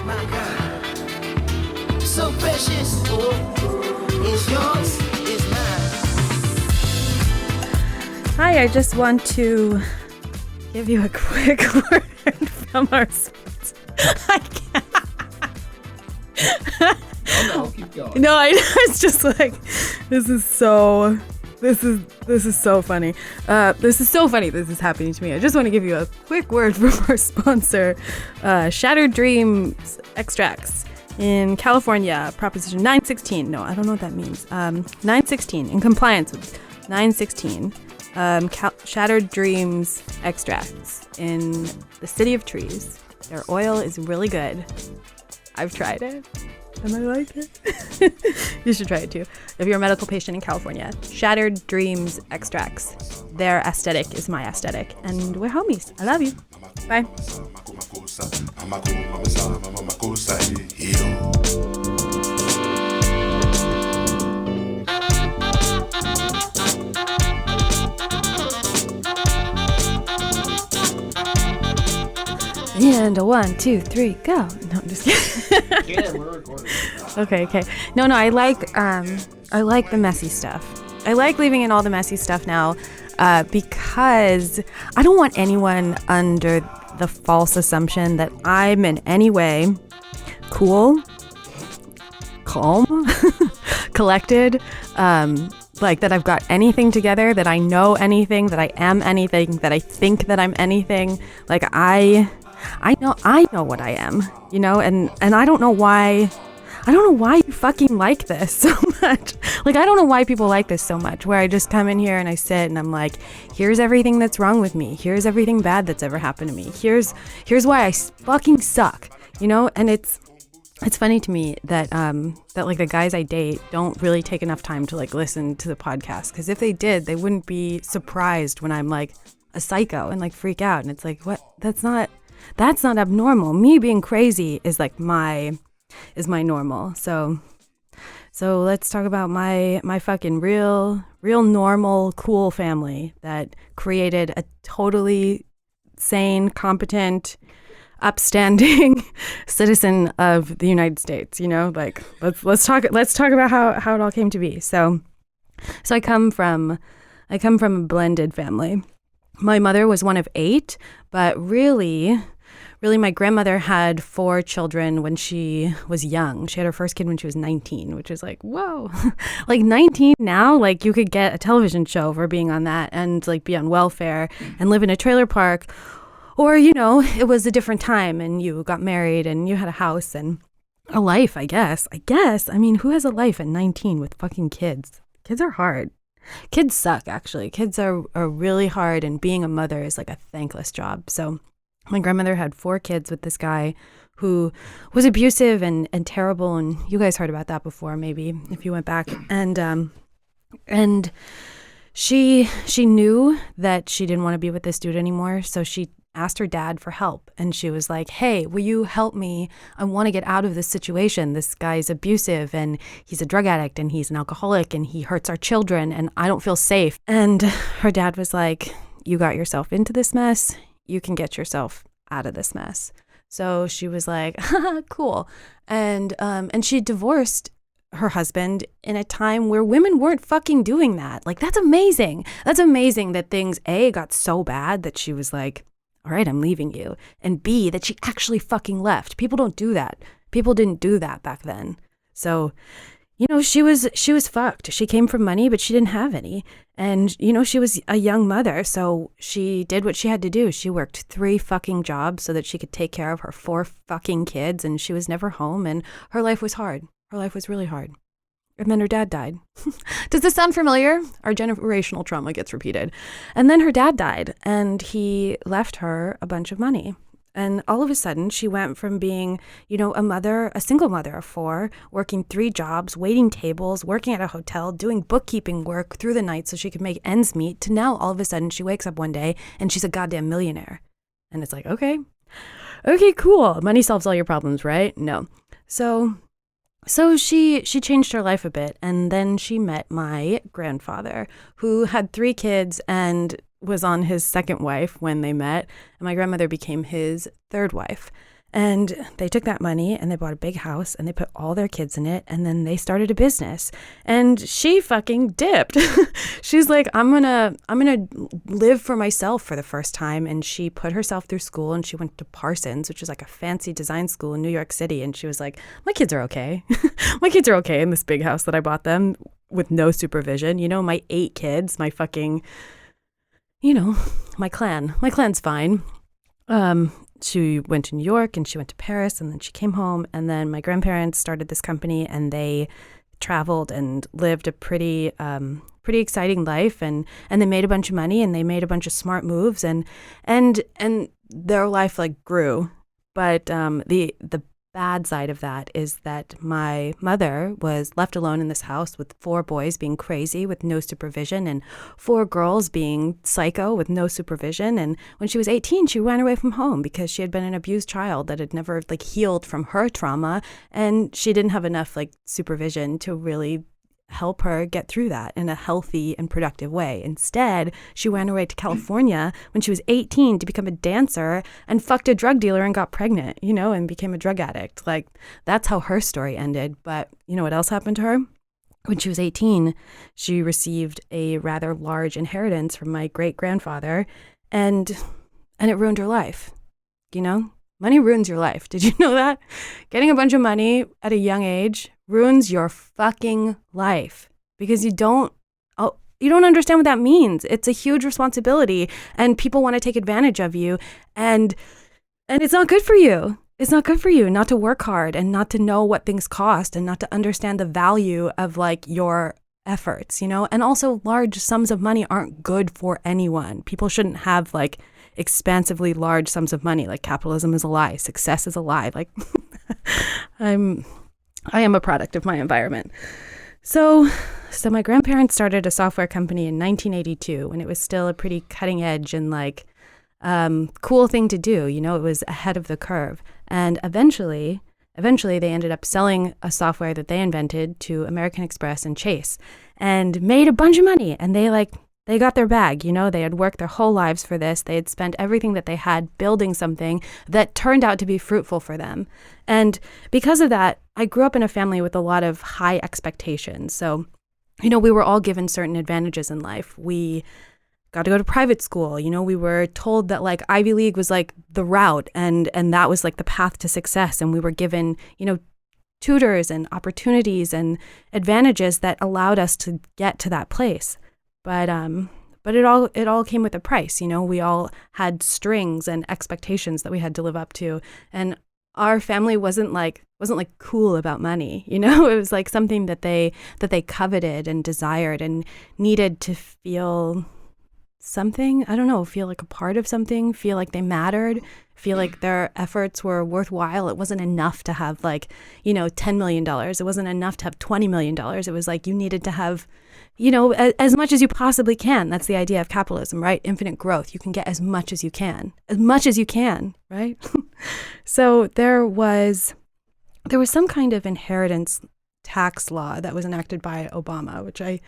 my God. So precious, it's yours, it's mine. Hi, I just want to give you a quick word from our sponsor. I can't. Oh, no, keep going. No, it's just like, this is so funny. This is so funny this is happening to me. I just want to give you a quick word from our sponsor, Shattered Dreams Extracts in California, Proposition 916. No, I don't know what that means. 916, in compliance with 916. Shattered Dreams Extracts in the City of Trees. Their oil is really good. I've tried it and I like it. You should try it too. If you're a medical patient in California, Shattered Dreams Extracts. Their aesthetic is my aesthetic, and we're homies. I love you. Bye. And a 1, 2, 3, go. No, I'm just kidding. Yeah, we're recording. Okay. No, I like the messy stuff. I like leaving in all the messy stuff now because I don't want anyone under the false assumption that I'm in any way cool, calm, collected, like that I've got anything together, that I know anything, that I am anything, that I think that I'm anything. Like I know what I am, you know, and I don't know why you fucking like this so much. Like, I don't know why people like this so much, where I just come in here and I sit and I'm like, here's everything that's wrong with me. Here's everything bad that's ever happened to me. Here's why I fucking suck, you know? And it's funny to me that like the guys I date don't really take enough time to like listen to the podcast. Because if they did, they wouldn't be surprised when I'm like a psycho and like freak out. And it's like, what? That's not abnormal. Me being crazy is like my normal. So let's talk about my fucking real normal cool family that created a totally sane, competent, upstanding citizen of the United States, you know? Like let's talk about how it all came to be. So I come from a blended family. My mother was one of 8, but really my grandmother had 4 children when she was young. She had her first kid when she was 19, which is like, whoa. Like 19 now, like you could get a television show for being on that and like be on welfare and live in a trailer park. Or, you know, it was a different time and you got married and you had a house and a life, I guess. I mean, who has a life at 19 with fucking kids? Kids are hard. Kids suck, actually. Kids are really hard, and being a mother is like a thankless job. So my grandmother had 4 kids with this guy who was abusive and terrible, and you guys heard about that before, maybe, if you went back. And she knew that she didn't want to be with this dude anymore, so she asked her dad for help. And she was like, hey, will you help me? I want to get out of this situation. This guy's abusive, and he's a drug addict, and he's an alcoholic, and he hurts our children, and I don't feel safe. And her dad was like, you got yourself into this mess. You can get yourself out of this mess. So she was like, cool. And she divorced her husband in a time where women weren't fucking doing that. Like, that's amazing. That's amazing that things, A, got so bad that she was like, all right, I'm leaving you. And B, that she actually fucking left. People don't do that. People didn't do that back then. So, you know, she was fucked. She came from money, but she didn't have any. And, you know, she was a young mother, so she did what she had to do. She worked 3 fucking jobs so that she could take care of her 4 fucking kids, and she was never home, and her life was hard. Her life was really hard. And then her dad died. Does this sound familiar? Our generational trauma gets repeated. And then her dad died, and he left her a bunch of money. And all of a sudden, she went from being, you know, a single mother of 4, working 3 jobs, waiting tables, working at a hotel, doing bookkeeping work through the night so she could make ends meet, to now all of a sudden she wakes up one day and she's a goddamn millionaire. And it's like, okay, cool. Money solves all your problems, right? No. So she changed her life a bit, and then she met my grandfather, who had 3 kids and was on his second wife when they met, and my grandmother became his third wife. And they took that money and they bought a big house and they put all their kids in it. And then they started a business. And she fucking dipped. She's like, I'm gonna live for myself for the first time. And she put herself through school and she went to Parsons, which is like a fancy design school in New York City. And she was like, my kids are okay. My kids are okay in this big house that I bought them with no supervision. You know, my 8 kids, my fucking, you know, my clan's fine. She went to New York and she went to Paris and then she came home, and then my grandparents started this company and they traveled and lived a pretty exciting life, and they made a bunch of money and they made a bunch of smart moves, and their life like grew. But the bad side of that is that my mother was left alone in this house with 4 boys being crazy with no supervision and 4 girls being psycho with no supervision. And when she was 18, she ran away from home because she had been an abused child that had never like healed from her trauma, and she didn't have enough like supervision to really help her get through that in a healthy and productive way. Instead, she ran away to California when she was 18 to become a dancer and fucked a drug dealer and got pregnant, you know, and became a drug addict. Like, that's how her story ended. But you know what else happened to her? When she was 18, she received a rather large inheritance from my great-grandfather, and it ruined her life. You know, money ruins your life. Did you know that? Getting a bunch of money at a young age ruins your fucking life because you don't understand what that means. It's a huge responsibility and people want to take advantage of you, and it's not good for you. It's not good for you not to work hard and not to know what things cost and not to understand the value of like your efforts, you know? And also large sums of money aren't good for anyone. People shouldn't have like expansively large sums of money. Like, capitalism is a lie. Success is a lie. Like I am a product of my environment. So my grandparents started a software company in 1982 when it was still a pretty cutting edge and like cool thing to do. You know, it was ahead of the curve. And eventually they ended up selling a software that they invented to American Express and Chase and made a bunch of money. And they got their bag, you know, they had worked their whole lives for this. They had spent everything that they had building something that turned out to be fruitful for them. And because of that, I grew up in a family with a lot of high expectations. So, you know, we were all given certain advantages in life. We got to go to private school. You know, we were told that like Ivy League was like the route and that was like the path to success. And we were given, you know, tutors and opportunities and advantages that allowed us to get to that place. But it all came with a price, you know. We all had strings and expectations that we had to live up to, and our family wasn't like cool about money, you know. It was like something that they coveted and desired and needed to feel something. I don't know, feel like a part of something, feel like they mattered, feel like their efforts were worthwhile. It wasn't enough to have like, you know, $10 million. It wasn't enough to have $20 million. It was like you needed to have, you know, as much as you possibly can. That's the idea of capitalism, right? Infinite growth. You can get as much as you can, right? So there was some kind of inheritance tax law that was enacted by Obama, which I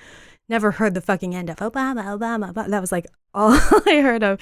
never heard the fucking end of. Obama. That was like all I heard of.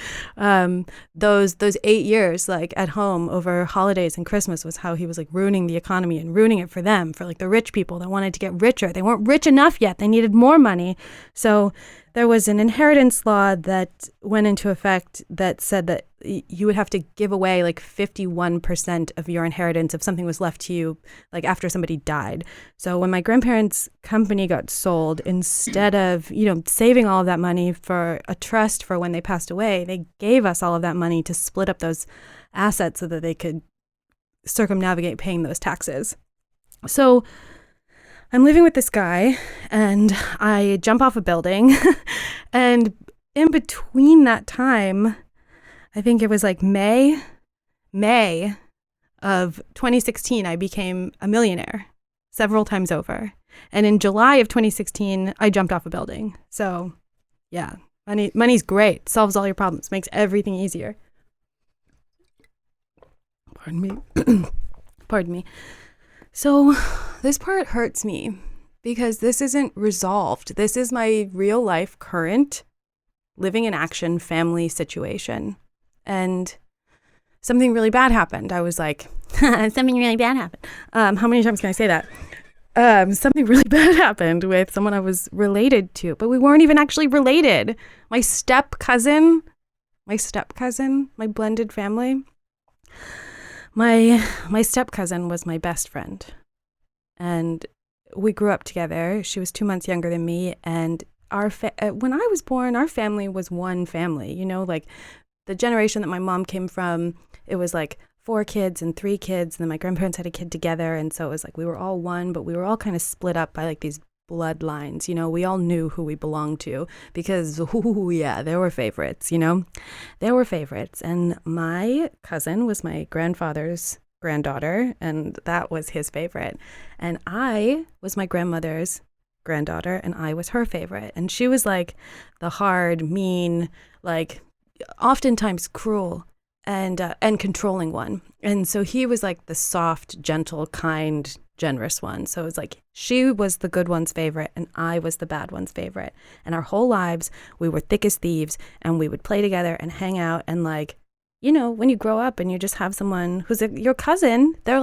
Those 8 years like at home over holidays and Christmas was how he was like ruining the economy and ruining it for them, for like the rich people that wanted to get richer. They weren't rich enough yet. They needed more money. So there was an inheritance law that went into effect that said that you would have to give away like 51% of your inheritance if something was left to you like after somebody died. So when my grandparents' company got sold, instead of, you know, saving all of that money for a trust for when they passed away, they gave us all of that money to split up those assets so that they could circumnavigate paying those taxes. So I'm living with this guy and I jump off a building and in between that time, I think it was like May of 2016, I became a millionaire several times over. And in July of 2016, I jumped off a building. So yeah, money's great. Solves all your problems, makes everything easier. Pardon me. So this part hurts me because this isn't resolved. This is my real life current living in action family situation. And something really bad happened, I was like, something really bad happened. How many times can I say that? Something really bad happened with someone I was related to, but we weren't even actually related. My step cousin, my blended family, my step cousin was my best friend, and we grew up together. She was 2 months younger than me, and when I was born, our family was one family. You know, like the generation that my mom came from, it was like 4 kids and 3 kids, and then my grandparents had a kid together, and so it was like we were all one, but we were all kind of split up by like these bloodlines. You know, we all knew who we belonged to because, there were favorites. You know, there were favorites, and my cousin was my grandfather's granddaughter, and that was his favorite, and I was my grandmother's granddaughter, and I was her favorite, and she was like the hard, mean, like oftentimes cruel and controlling one. And so he was like the soft, gentle, kind, generous one. So it was like she was the good one's favorite and I was the bad one's favorite. And our whole lives, we were thick as thieves, and we would play together and hang out. And like, you know, when you grow up and you just have someone who's your cousin, they're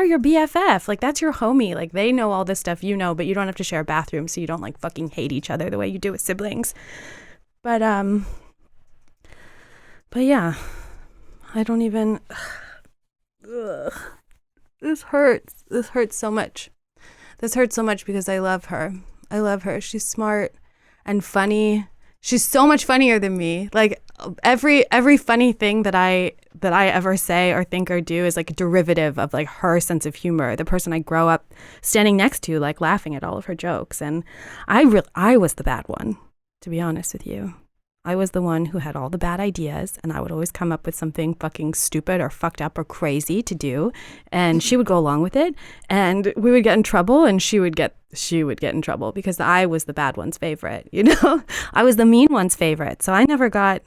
your BFF. Like, that's your homie. Like, they know all this stuff you know, but you don't have to share a bathroom, so you don't like fucking hate each other the way you do with siblings. But yeah, I don't even, this hurts. This hurts so much. This hurts so much because I love her. I love her. She's smart and funny. She's so much funnier than me. Like every funny thing that I ever say or think or do is like a derivative of like her sense of humor, the person I grow up standing next to, like laughing at all of her jokes. And I was the bad one, to be honest with you. I was the one who had all the bad ideas, and I would always come up with something fucking stupid or fucked up or crazy to do, and she would go along with it, and we would get in trouble, and she would get in trouble because I was the bad one's favorite, you know? I was the mean one's favorite. So I never got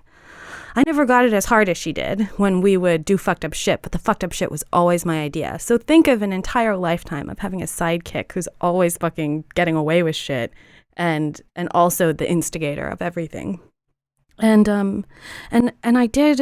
it as hard as she did when we would do fucked up shit, but the fucked up shit was always my idea. So think of an entire lifetime of having a sidekick who's always fucking getting away with shit and also the instigator of everything. And I did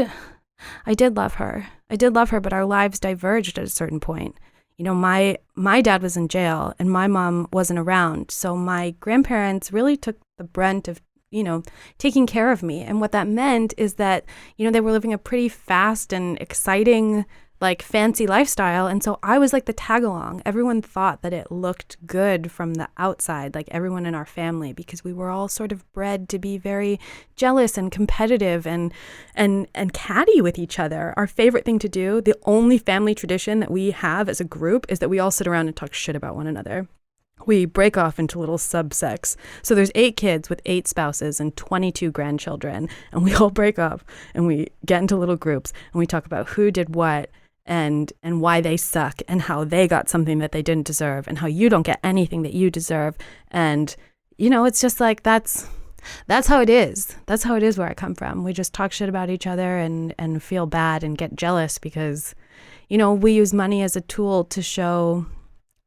love her. I did love her, but our lives diverged at a certain point. You know, my dad was in jail and my mom wasn't around. So my grandparents really took the brunt of, you know, taking care of me. And what that meant is that, you know, they were living a pretty fast and exciting, like fancy lifestyle. And so I was like the tag along. Everyone thought that it looked good from the outside, like everyone in our family, because we were all sort of bred to be very jealous and competitive and catty with each other. Our favorite thing to do, the only family tradition that we have as a group, is that we all sit around and talk shit about one another. We break off into little subsects. So there's 8 kids with 8 spouses and 22 grandchildren. And we all break up and we get into little groups and we talk about who did what and why they suck and how they got something that they didn't deserve and how you don't get anything that you deserve. And, you know, it's just like that's how it is. That's how it is where I come from. We just talk shit about each other and feel bad and get jealous because, you know, we use money as a tool to show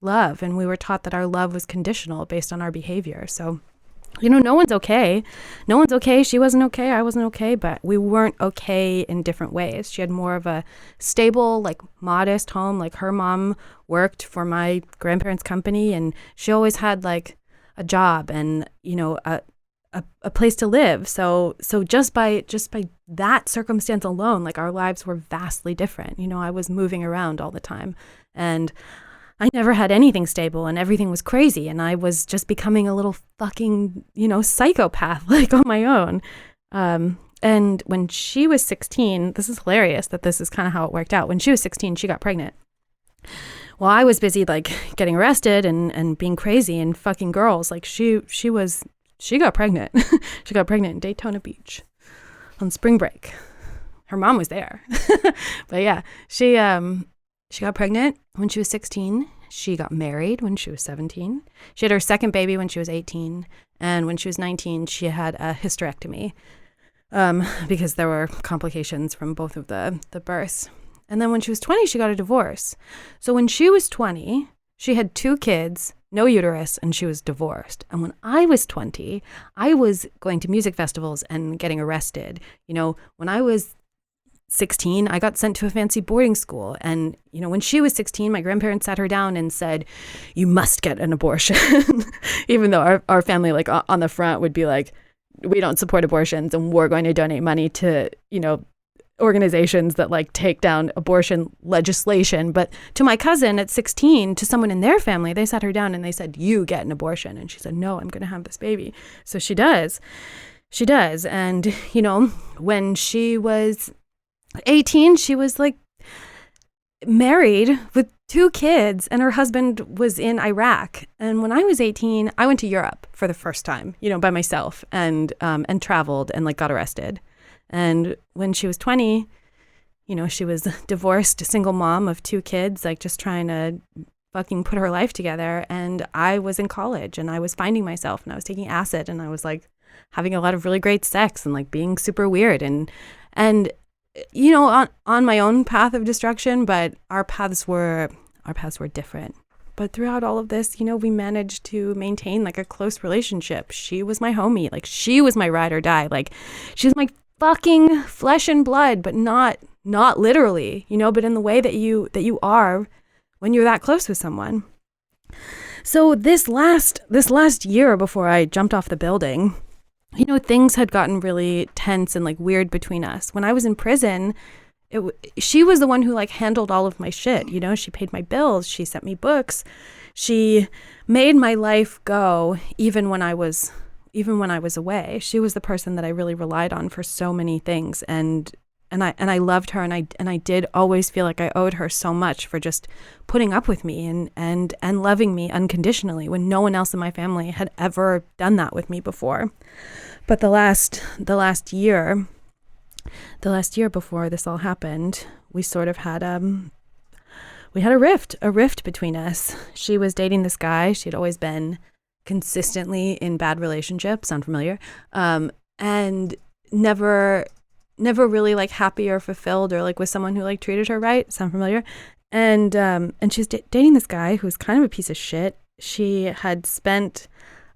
love, and we were taught that our love was conditional based on our behavior. So, you know, no one's okay. No one's okay. She wasn't okay. I wasn't okay, but we weren't okay in different ways. She had more of a stable, like modest home. Like her mom worked for my grandparents' company, and she always had like a job and, you know, a place to live. So just by that circumstance alone, like our lives were vastly different. You know, I was moving around all the time, and I never had anything stable, and everything was crazy, and I was just becoming a little fucking, you know, psychopath, like on my own. And when she was 16, this is hilarious that this is kind of how it worked out. When she was 16, she got pregnant. Well, I was busy like getting arrested and being crazy and fucking girls. Like she got pregnant. She got pregnant in Daytona Beach on spring break. Her mom was there. But yeah, she got pregnant when she was 16. She got married when she was 17. She had her second baby when she was 18. And when she was 19, she had a hysterectomy because there were complications from both of the births. And then when she was 20, she got a divorce. So when she was 20, she had 2 kids, no uterus, and she was divorced. And when I was 20, I was going to music festivals and getting arrested. You know, when I was 16, I got sent to a fancy boarding school. And, when she was 16, my grandparents sat her down and said, you must get an abortion. Even though our family, like on the front would be like, we don't support abortions and we're going to donate money to, organizations that like take down abortion legislation. But to my cousin at 16, to someone in their family, they sat her down and they said, you get an abortion. And she said, no, I'm going to have this baby. So she does. She does. And, when she was 18, she was like married with 2 kids and her husband was in Iraq. And when I was 18, I went to Europe for the first time, by myself and traveled and like got arrested. And when she was 20, she was a divorced single mom of 2 kids, like just trying to fucking put her life together. And I was in college and I was finding myself and I was taking acid and I was like having a lot of really great sex and like being super weird and on my own path of destruction, but our paths were different. But throughout all of this, we managed to maintain like a close relationship. She was my homie, like she was my ride or die, like she was my fucking flesh and blood, but not literally, but in the way that you are when you're that close with someone. So this last year before I jumped off the building, things had gotten really tense and like weird between us. When I was in prison, she was the one who like handled all of my shit. She paid my bills. She sent me books. She made my life go even when I was away. She was the person that I really relied on for so many things. And I loved her. And I did always feel like I owed her so much for just putting up with me and loving me unconditionally when no one else in my family had ever done that with me before. But the last year before this all happened, we sort of had we had a rift between us. She was dating this guy. She had always been consistently in bad relationships. Sound familiar? And never really like happy or fulfilled or like with someone who like treated her right. Sound familiar? And she's dating this guy who's kind of a piece of shit. She had spent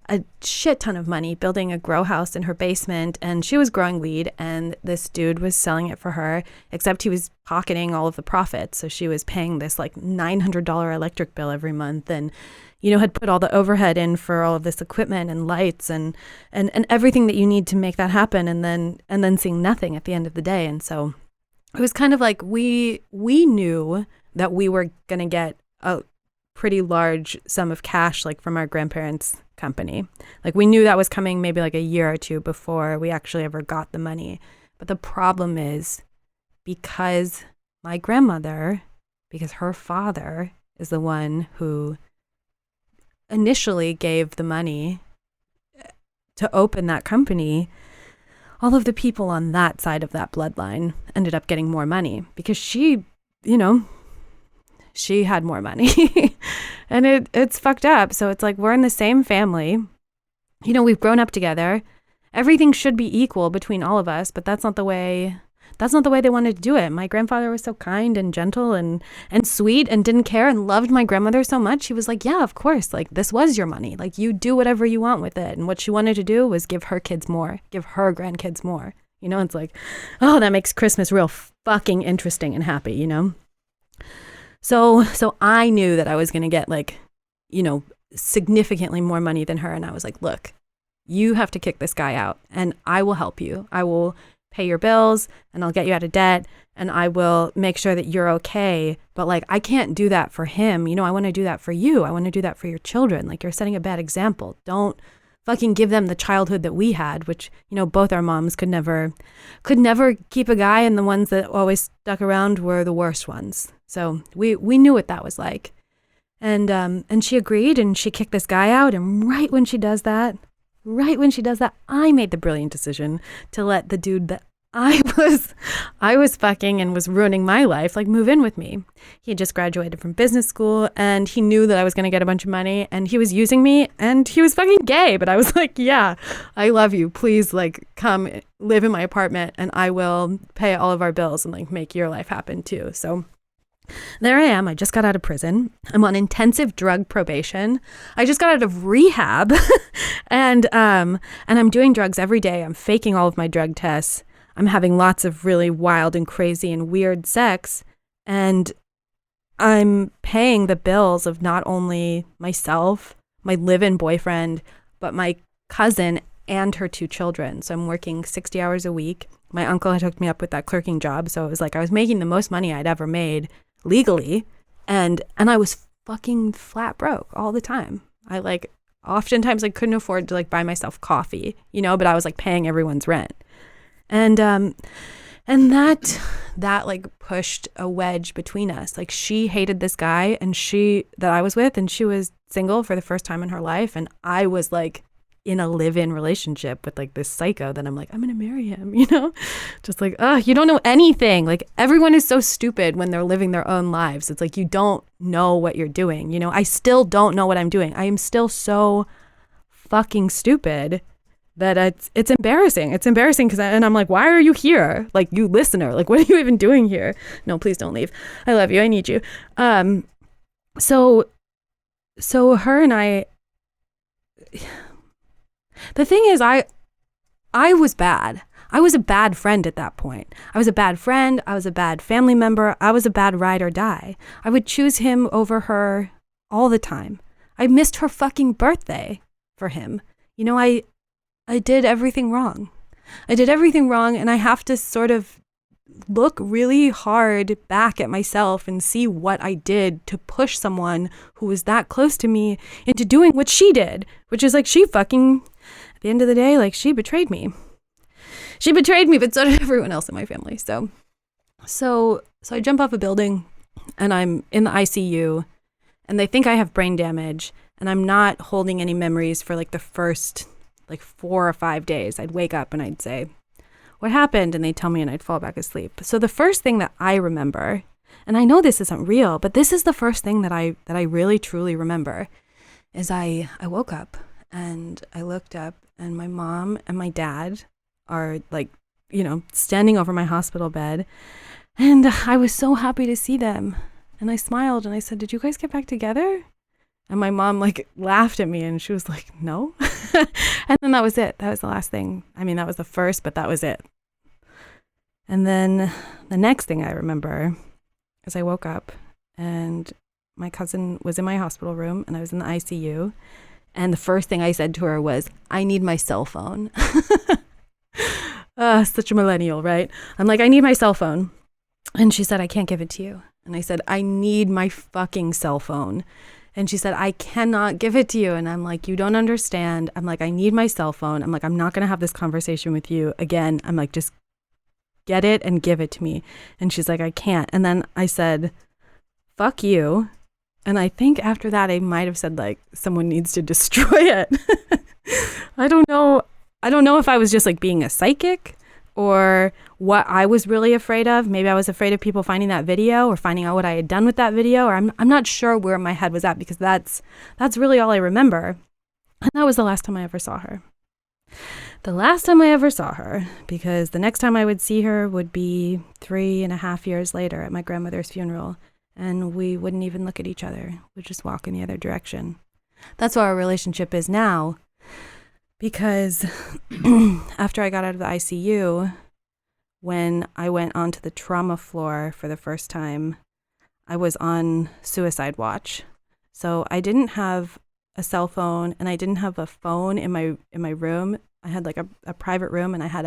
a shit ton of money building a grow house in her basement, and she was growing weed, and this dude was selling it for her, except he was pocketing all of the profits. So she was paying this like $900 electric bill every month, and had put all the overhead in for all of this equipment and lights and everything that you need to make that happen, and then seeing nothing at the end of the day. And so it was kind of like we knew that we were going to get a pretty large sum of cash like from our grandparents' company. Like we knew that was coming maybe like a year or two before we actually ever got the money. But the problem is because her father is the one who initially gave the money to open that company, all of the people on that side of that bloodline ended up getting more money because she had more money. And it's fucked up. So it's like we're in the same family. We've grown up together. Everything should be equal between all of us, but that's not the way they wanted to do it. My grandfather was so kind and gentle and sweet and didn't care and loved my grandmother so much. He was like, yeah, of course. Like this was your money. Like you do whatever you want with it. And what she wanted to do was give her kids more, give her grandkids more. It's like, oh, that makes Christmas real fucking interesting and happy, So I knew that I was going to get like, significantly more money than her. And I was like, look, you have to kick this guy out and I will help you. I will pay your bills and I'll get you out of debt and I will make sure that you're okay. But like, I can't do that for him. I want to do that for you. I want to do that for your children. Like you're setting a bad example. Don't fucking give them the childhood that we had, which, both our moms could never keep a guy, and the ones that always stuck around were the worst ones. So we knew what that was like. And she agreed and she kicked this guy out. And right when she does that, I made the brilliant decision to let the dude that I was fucking and was ruining my life, like move in with me. He had just graduated from business school and he knew that I was going to get a bunch of money and he was using me and he was fucking gay. But I was like, yeah, I love you. Please like come live in my apartment and I will pay all of our bills and like make your life happen too. So there I am. I just got out of prison. I'm on intensive drug probation. I just got out of rehab and I'm doing drugs every day. I'm faking all of my drug tests. I'm having lots of really wild and crazy and weird sex, and I'm paying the bills of not only myself, my live-in boyfriend, but my cousin and her 2 children. So I'm working 60 hours a week. My uncle had hooked me up with that clerking job, so it was like I was making the most money I'd ever made legally, and I was fucking flat broke all the time. I like oftentimes I couldn't afford to like buy myself coffee, you know, but I was like paying everyone's rent. And that like pushed a wedge between us. Like she hated this guy that I was with, and she was single for the first time in her life, and I was like in a live-in relationship with like this psycho that I'm like, I'm gonna marry him, you know? Just like, you don't know anything. Like everyone is so stupid when they're living their own lives. It's like you don't know what you're doing, you know? I still don't know what I'm doing. I am still so fucking stupid that it's embarrassing. It's embarrassing because I'm like, why are you here? Like, you listener, like, what are you even doing here? No, please don't leave. I love you. I need you. So her and I, the thing is, I was bad. I was a bad friend at that point. I was a bad friend. I was a bad family member. I was a bad ride or die. I would choose him over her all the time. I missed her fucking birthday for him. You know, I did everything wrong. I did everything wrong, and I have to sort of look really hard back at myself and see what I did to push someone who was that close to me into doing what she did, which is like she fucking, at the end of the day, like she betrayed me. She betrayed me, but so did everyone else in my family. So I jump off a building and I'm in the ICU, and they think I have brain damage, and I'm not holding any memories for like the first like 4 or 5 days. I'd wake up and I'd say, what happened? And they'd tell me and I'd fall back asleep. So the first thing that I remember, and I know this isn't real, but this is the first thing that I really truly remember, is I woke up and I looked up, and my mom and my dad are like, you know, standing over my hospital bed, and I was so happy to see them. And I smiled and I said, did you guys get back together? And my mom like laughed at me and she was like, no. And then that was it. That was the last thing. I mean, that was the first, but that was it. And then the next thing I remember is I woke up and my cousin was in my hospital room and I was in the ICU. And the first thing I said to her was, I need my cell phone. Such a millennial, right? I'm like, I need my cell phone. And she said, I can't give it to you. And I said, I need my fucking cell phone. And she said, I cannot give it to you. And I'm like, you don't understand. I'm like, I need my cell phone. I'm like, I'm not going to have this conversation with you again. I'm like, just get it and give it to me. And she's like, I can't. And then I said, fuck you. And I think after that, I might have said like, someone needs to destroy it. I don't know. I don't know if I was just like being a psychic or what I was really afraid of. Maybe I was afraid of people finding that video or finding out what I had done with that video, or I'm not sure where my head was at, because that's really all I remember. And that was the last time I ever saw her. The last time I ever saw her, because the next time I would see her would be 3.5 years later at my grandmother's funeral, and we wouldn't even look at each other. We'd just walk in the other direction. That's what our relationship is now. Because after I got out of the ICU, when I went onto the trauma floor for the first time, I was on suicide watch. So I didn't have a cell phone, and I didn't have a phone in my room. I had like a private room, and I had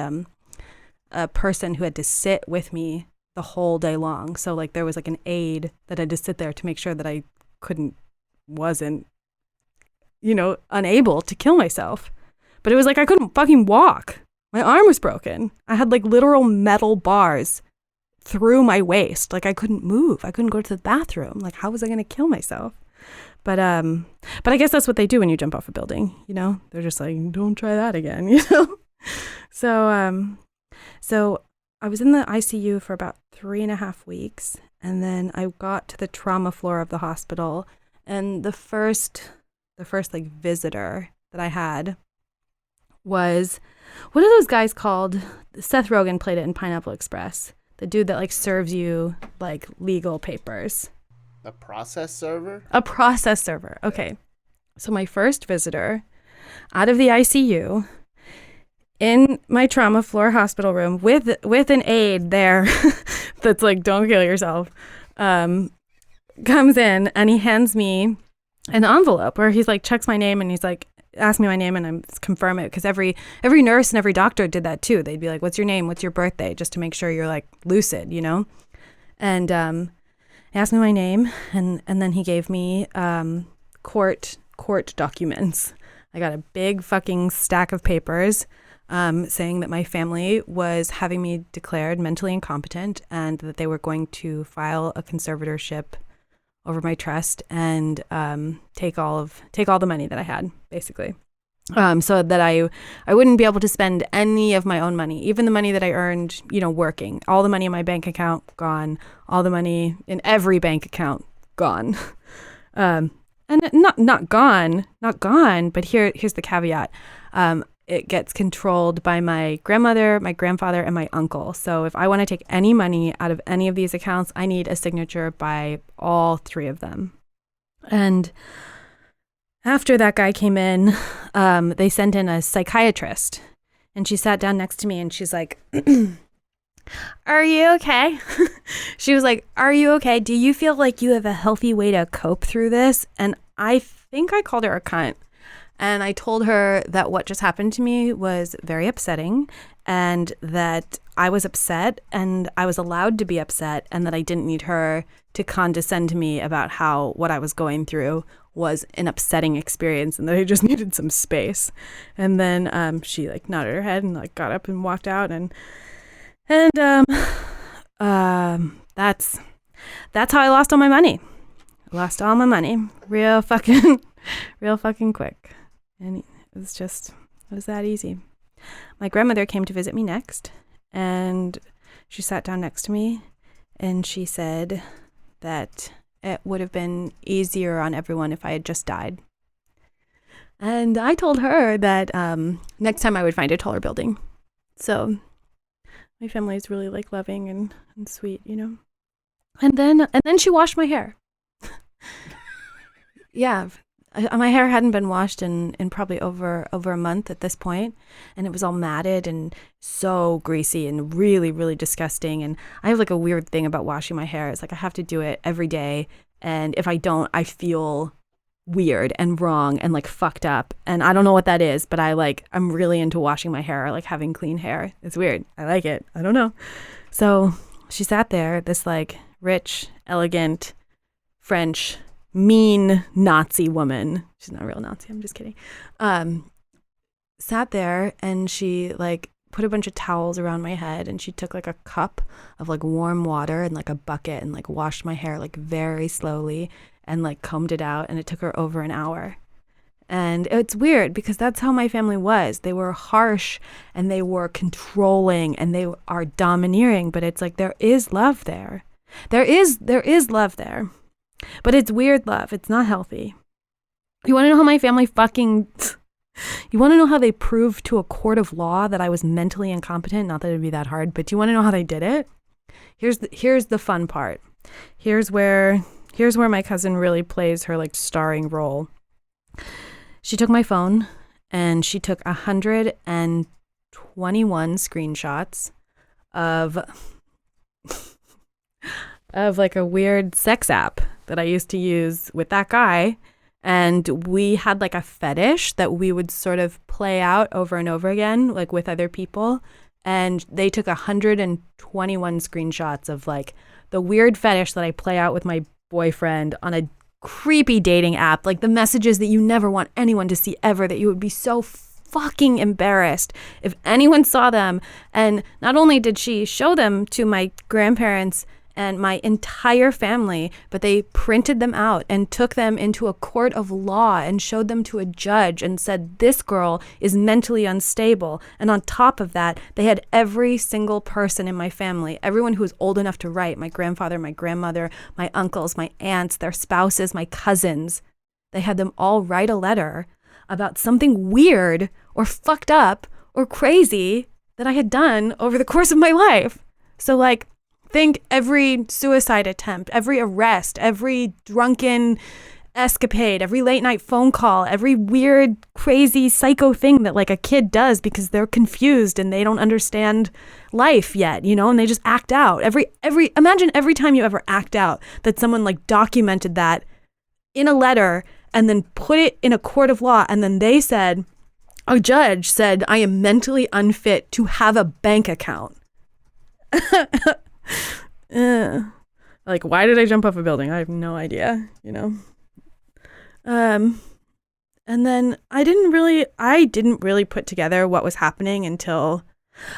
a person who had to sit with me the whole day long. So like there was like an aide that had to sit there to make sure that I wasn't, unable to kill myself. But it was like I couldn't fucking walk. My arm was broken. I had like literal metal bars through my waist. Like I couldn't move. I couldn't go to the bathroom. Like how was I going to kill myself? But I guess that's what they do when you jump off a building, They're just like, don't try that again, So I was in the ICU for about 3.5 weeks, and then I got to the trauma floor of the hospital, and the first like visitor that I had was, what are those guys called? Seth Rogen played it in Pineapple Express. The dude that like serves you like legal papers. A process server? A process server. Okay. So my first visitor out of the ICU, in my trauma floor hospital room with an aide there that's like, don't kill yourself, comes in and he hands me an envelope where he's like, checks my name and he's like, ask me my name and I'm confirm it, because every nurse and every doctor did that too. They'd be like, what's your name, what's your birthday, just to make sure you're like lucid, you know. And he asked me my name and then he gave me court documents. I got a big fucking stack of papers saying that my family was having me declared mentally incompetent and that they were going to file a conservatorship over my trust and take all the money that I had, basically, so that I wouldn't be able to spend any of my own money, even the money that I earned, you know, working. All the money in my bank account gone, all the money in every bank account gone, and not gone, but here's the caveat. It gets controlled by my grandmother, my grandfather, and my uncle. So if I want to take any money out of any of these accounts, I need a signature by all three of them. And after that guy came in, they sent in a psychiatrist. And she sat down next to me and she's like, are you okay? She was like, are you okay? Do you feel like you have a healthy way to cope through this? And I think I called her a cunt. And I told her that what just happened to me was very upsetting and that I was upset and I was allowed to be upset and that I didn't need her to condescend to me about how what I was going through was an upsetting experience and that I just needed some space. And then she like nodded her head and like got up and walked out and that's how I lost all my money. I lost all my money real fucking quick. And it was that easy. My grandmother came to visit me next, and she sat down next to me, and she said that it would have been easier on everyone if I had just died. And I told her that next time I would find a taller building. So my family is really like loving and sweet, you know. And then she washed my hair. Yeah. My hair hadn't been washed in probably over a month at this point, and it was all matted and so greasy and really, really disgusting. And I have like a weird thing about washing my hair. It's like I have to do it every day, and if I don't, I feel weird and wrong and like fucked up. And I don't know what that is, but I'm really into washing my hair, like having clean hair. It's weird. I like it. I don't know. So she sat there, this like rich, elegant, French, mean Nazi woman. She's not a real Nazi, I'm just kidding. Sat there and she like put a bunch of towels around my head and she took like a cup of like warm water and like a bucket and like washed my hair like very slowly and like combed it out, and it took her over an hour. And it's weird because that's how my family was. They were harsh and they were controlling and they are domineering, but it's like there is love there. There is love there. But it's weird love. It's not healthy. You want to know how my family you want to know how they proved to a court of law that I was mentally incompetent? Not that it'd be that hard, but do you want to know how they did it? Here's the fun part. Here's where my cousin really plays her like starring role. She took my phone and she took 121 screenshots of like a weird sex app that I used to use with that guy. And we had like a fetish that we would sort of play out over and over again, like with other people. And they took 121 screenshots of like the weird fetish that I play out with my boyfriend on a creepy dating app, like the messages that you never want anyone to see ever, that you would be so fucking embarrassed if anyone saw them. And not only did she show them to my grandparents and my entire family, but they printed them out and took them into a court of law and showed them to a judge and said, this girl is mentally unstable. And on top of that, they had every single person in my family, everyone who was old enough to write, my grandfather, my grandmother, my uncles, my aunts, their spouses, my cousins. They had them all write a letter about something weird or fucked up or crazy that I had done over the course of my life. So like, think every suicide attempt, every arrest, every drunken escapade, every late night phone call, every weird, crazy, psycho thing that like a kid does because they're confused and they don't understand life yet, you know, and they just act out. Imagine every time you ever act out that someone like documented that in a letter and then put it in a court of law, and then they said, a judge said, I am mentally unfit to have a bank account. Like, why did I jump off a building? I have no idea, you know? And then I didn't really put together what was happening until,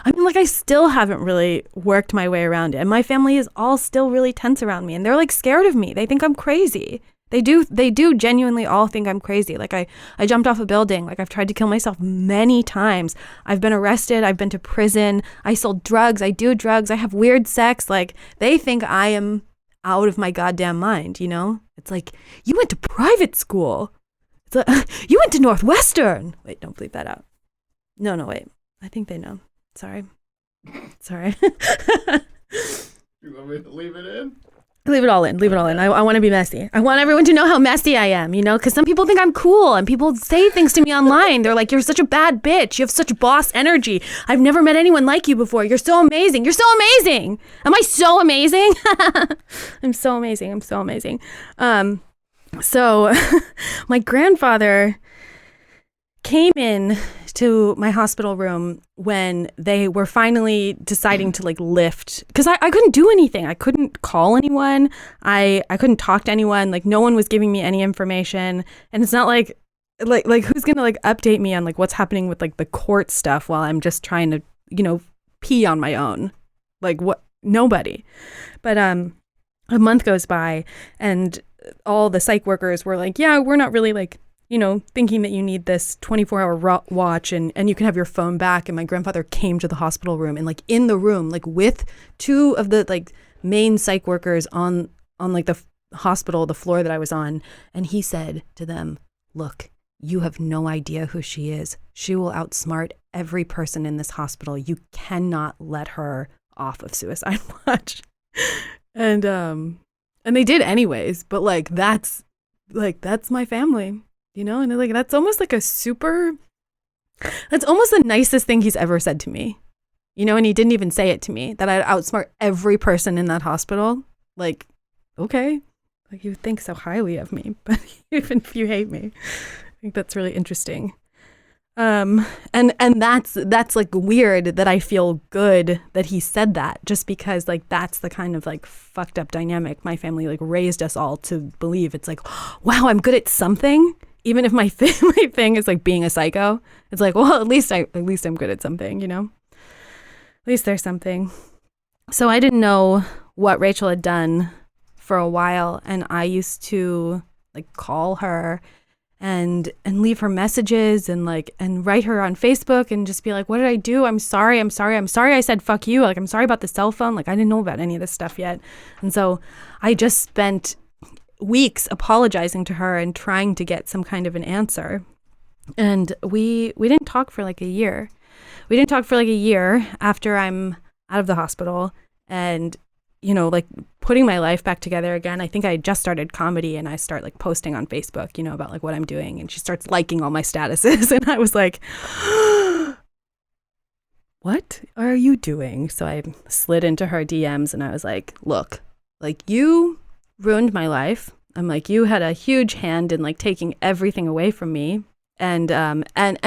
I mean, like, I still haven't really worked my way around it. And my family is all still really tense around me, and they're like scared of me. They think I'm crazy. They do genuinely all think I'm crazy. Like I jumped off a building. Like I've tried to kill myself many times. I've been arrested. I've been to prison. I sold drugs. I do drugs. I have weird sex. Like they think I am out of my goddamn mind, you know? It's like, you went to private school. It's like, you went to Northwestern. Wait, don't bleep that out. No, wait. I think they know. Sorry. You want me to leave it in? Leave it all in. I want to be messy. I want everyone to know how messy I am, you know, because some people think I'm cool and people say things to me online. They're like, you're such a bad bitch. You have such boss energy. I've never met anyone like you before. You're so amazing. You're so amazing. Am I so amazing? I'm so amazing. So my grandfather came in to my hospital room when they were finally deciding to like lift, because I couldn't do anything. I couldn't call anyone. I couldn't talk to anyone. Like no one was giving me any information. And it's not like who's gonna like update me on like what's happening with like the court stuff while I'm just trying to, you know, pee on my own. Like what? Nobody. But a month goes by and all the psych workers were like, yeah, we're not really like, you know, thinking that you need this 24-hour watch and you can have your phone back. And my grandfather came to the hospital room and like in the room, like with two of the like main psych workers on like the hospital, the floor that I was on. And he said to them, look, you have no idea who she is. She will outsmart every person in this hospital. You cannot let her off of suicide watch. And they did anyways, but that's my family. You know, and like that's almost like that's almost the nicest thing he's ever said to me. You know, and he didn't even say it to me, that I'd outsmart every person in that hospital. Like, okay. Like you think so highly of me, but even if you hate me. I think that's really interesting. And that's like weird that I feel good that he said that, just because like that's the kind of like fucked up dynamic my family like raised us all to believe. It's like, wow, I'm good at something. Even if my family thing is like being a psycho, it's like, well, at least I'm good at something, you know? At least there's something. So I didn't know what Rachel had done for a while, and I used to like call her and leave her messages and write her on Facebook and just be like, what did I do? I'm sorry I said fuck you. Like, I'm sorry about the cell phone. Like, I didn't know about any of this stuff yet. And so I just spent weeks apologizing to her and trying to get some kind of an answer. And we didn't talk for like a year. After I'm out of the hospital and, you know, like putting my life back together again. I think I just started comedy and I start like posting on Facebook, you know, about like what I'm doing. And she starts liking all my statuses. And I was like, what are you doing? So I slid into her DMs and I was like, look, like you ruined my life. I'm like, you had a huge hand in like taking everything away from me and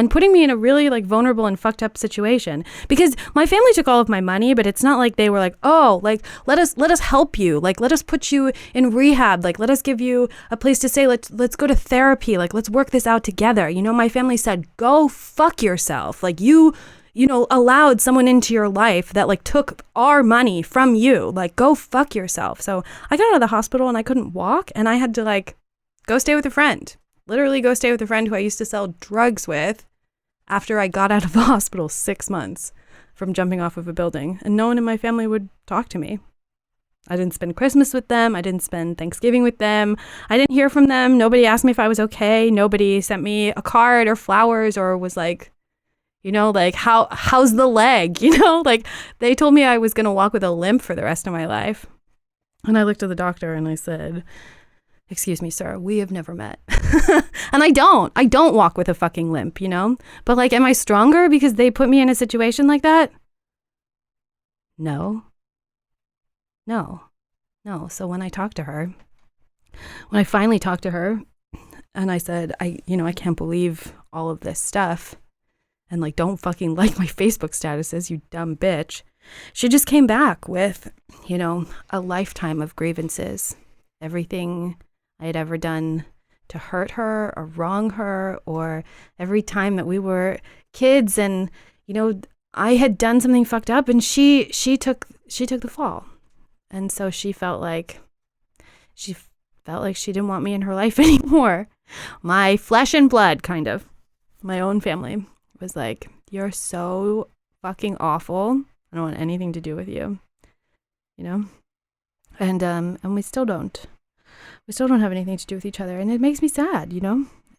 putting me in a really like vulnerable and fucked up situation, because my family took all of my money, but it's not like they were like, oh, like let us help you, like let us put you in rehab, like let us give you a place to stay, let's go to therapy, like let's work this out together. You know, my family said, go fuck yourself. Like you know, allowed someone into your life that like took our money from you. Like, go fuck yourself. So I got out of the hospital and I couldn't walk, and I had to like go stay with a friend. Literally go stay with a friend who I used to sell drugs with after I got out of the hospital 6 months from jumping off of a building. And no one in my family would talk to me. I didn't spend Christmas with them. I didn't spend Thanksgiving with them. I didn't hear from them. Nobody asked me if I was okay. Nobody sent me a card or flowers or was like, you know, like, how's the leg? You know, like they told me I was going to walk with a limp for the rest of my life. And I looked at the doctor and I said, excuse me, sir, we have never met. And I don't walk with a fucking limp, you know? But like, am I stronger because they put me in a situation like that? No. So when I finally talked to her and I said, I can't believe all of this stuff and like, don't fucking like my Facebook statuses, you dumb bitch. She just came back with, a lifetime of grievances. Everything I had ever done to hurt her or wrong her, or every time that we were kids and, I had done something fucked up and she took the fall. And so she felt like she didn't want me in her life anymore. My flesh and blood, kind of. My own family was like, you're so fucking awful. I don't want anything to do with you. And we still don't. We still don't have anything to do with each other. And it makes me sad, It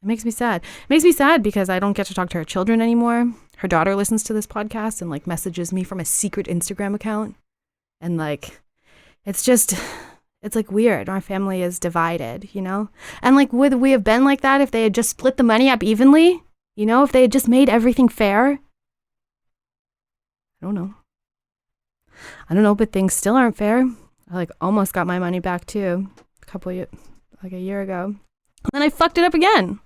makes me sad. It makes me sad because I don't get to talk to her children anymore. Her daughter listens to this podcast and like messages me from a secret Instagram account. And like, it's like weird. Our family is divided, And like, would we have been like that if they had just split the money up evenly? If they had just made everything fair? I don't know, but things still aren't fair. I like almost got my money back too, a year ago. And then I fucked it up again.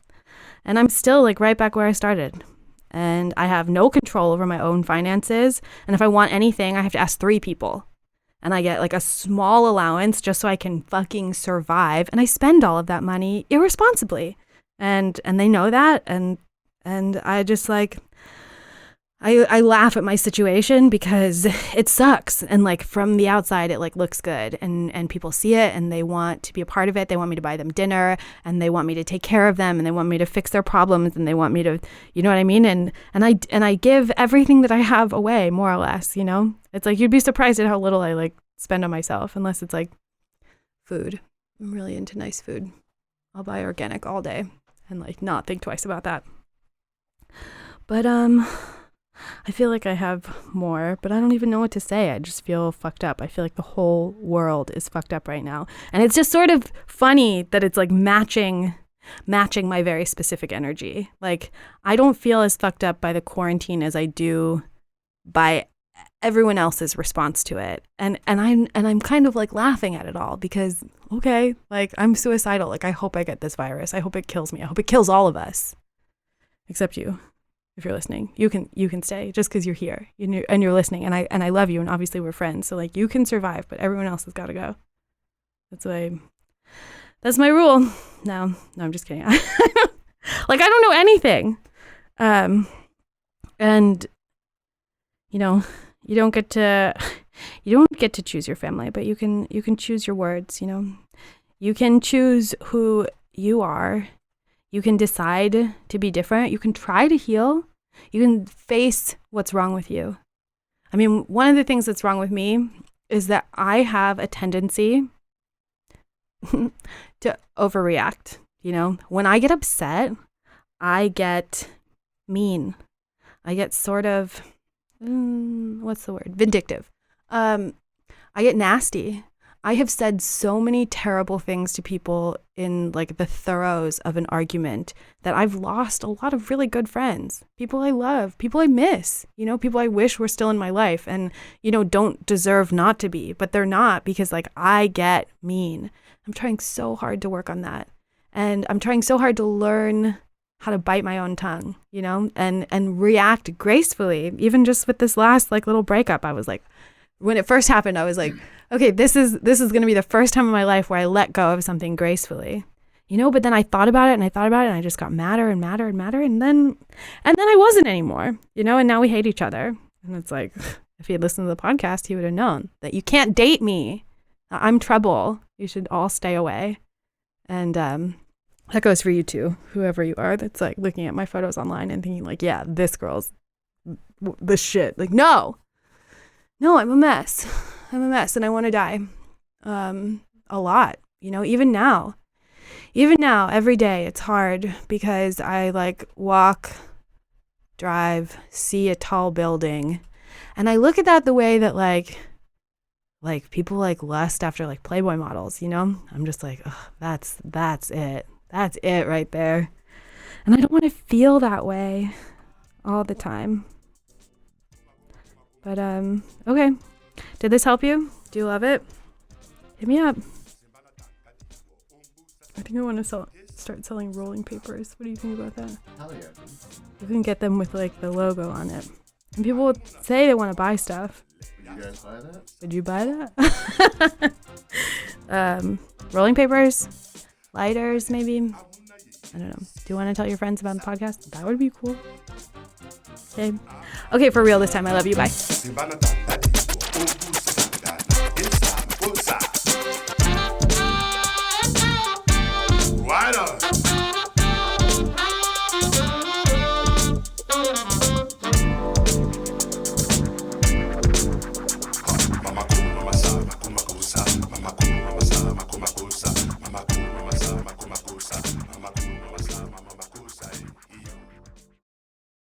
And I'm still like right back where I started. And I have no control over my own finances. And if I want anything, I have to ask 3 people. And I get like a small allowance just so I can fucking survive. And I spend all of that money irresponsibly. And they know that. And I just like, I laugh at my situation because it sucks. And like from the outside, it like looks good and people see it and they want to be a part of it. They want me to buy them dinner and they want me to take care of them and they want me to fix their problems and they want me to, you know what I mean? And I give everything that I have away, more or less, It's like, you'd be surprised at how little I like spend on myself, unless it's like food. I'm really into nice food. I'll buy organic all day and like not think twice about that. But, I feel like I have more, but I don't even know what to say. I just feel fucked up. I feel like the whole world is fucked up right now. And it's just sort of funny that it's like matching my very specific energy. Like, I don't feel as fucked up by the quarantine as I do by everyone else's response to it. And I'm kind of like laughing at it all because, okay, like I'm suicidal. Like, I hope I get this virus. I hope it kills me. I hope it kills all of us. Except you. If you're listening, you can stay just because you're here and you're listening, and I love you, and obviously we're friends, so like you can survive, but everyone else has got to go. That's my rule. No, I'm just kidding. Like, I don't know anything, and you don't get to choose your family, but you can choose your words. You can choose who you are. You can decide to be different. You can try to heal. You can face what's wrong with you. I mean, one of the things that's wrong with me is that I have a tendency to overreact. When I get upset, I get mean. I get sort of, what's the word? Vindictive. I get nasty. I have said so many terrible things to people in like the throes of an argument that I've lost a lot of really good friends, people I love, people I miss, people I wish were still in my life and, don't deserve not to be, but they're not because like I get mean. I'm trying so hard to work on that. And I'm trying so hard to learn how to bite my own tongue, and react gracefully. Even just with this last like little breakup, I was like, when it first happened, I was like, okay, this is going to be the first time in my life where I let go of something gracefully, but then I thought about it and I just got madder and madder and madder. And then I wasn't anymore, and now we hate each other. And it's like, if he had listened to the podcast, he would have known that you can't date me. I'm trouble. You should all stay away. And, that goes for you too, whoever you are that's like looking at my photos online and thinking like, yeah, this girl's the shit. Like, no, I'm a mess. And I want to die. A lot, even now, every day it's hard because I like walk, drive, see a tall building. And I look at that the way that like like people like lust after like Playboy models, you know? I'm just like, ugh, that's it. That's it right there. And I don't want to feel that way all the time. But okay. Did this help you? Do you love it? Hit me up. I think I want to start selling rolling papers. What do you think about that? Hell yeah, dude. You can get them with like the logo on it. And people would say they want to buy stuff. Would you guys buy that? Would you buy that? Rolling papers, lighters, maybe. I don't know. Do you want to tell your friends about the podcast? That would be cool. Okay. Okay, for real this time. I love you. Bye.